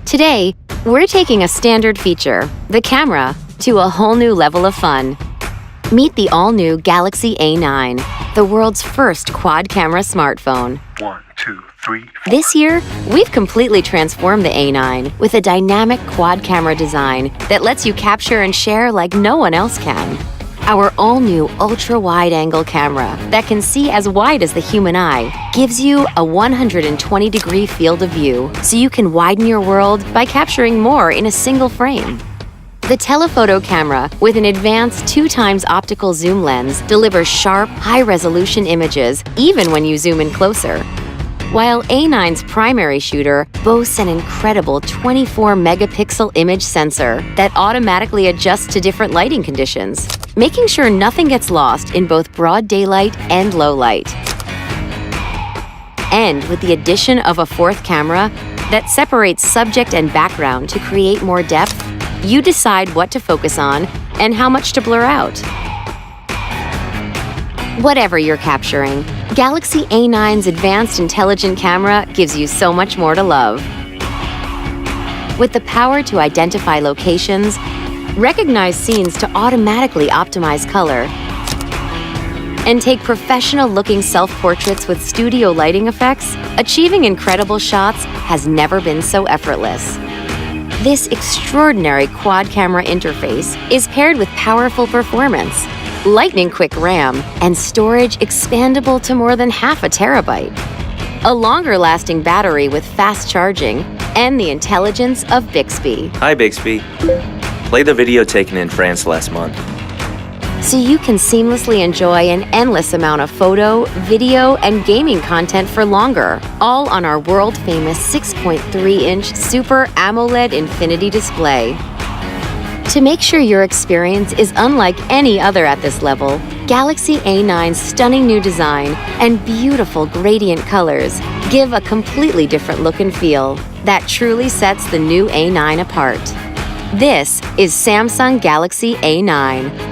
Today, we're taking a standard feature, the camera, to a whole new level of fun. Meet the all-new Galaxy A9, the world's first quad-camera smartphone. 1, 2, 3, 4. This year, we've completely transformed the A9 with a dynamic quad-camera design that lets you capture and share like no one else can. Our all-new ultra-wide-angle camera that can see as wide as the human eye gives you a 120-degree field of view, so you can widen your world by capturing more in a single frame. The telephoto camera, with an advanced 2x optical zoom lens, delivers sharp, high-resolution images even when you zoom in closer. While A9's primary shooter boasts an incredible 24-megapixel image sensor that automatically adjusts to different lighting conditions, making sure nothing gets lost in both broad daylight and low light. And with the addition of a fourth camera that separates subject and background to create more depth, you decide what to focus on and how much to blur out. Whatever you're capturing, Galaxy A9's advanced intelligent camera gives you so much more to love. With the power to identify locations, recognize scenes to automatically optimize color, and take professional-looking self-portraits with studio lighting effects, achieving incredible shots has never been so effortless. This extraordinary quad-camera interface is paired with powerful performance, lightning-quick RAM, and storage expandable to more than half a terabyte, a longer-lasting battery with fast charging, and the intelligence of Bixby. Hi, Bixby. Play the video taken in France last month. So you can seamlessly enjoy an endless amount of photo, video, and gaming content for longer, all on our world-famous 6.3-inch Super AMOLED Infinity display. To make sure your experience is unlike any other at this level, Galaxy A9's stunning new design and beautiful gradient colors give a completely different look and feel that truly sets the new A9 apart. This is Samsung Galaxy A9.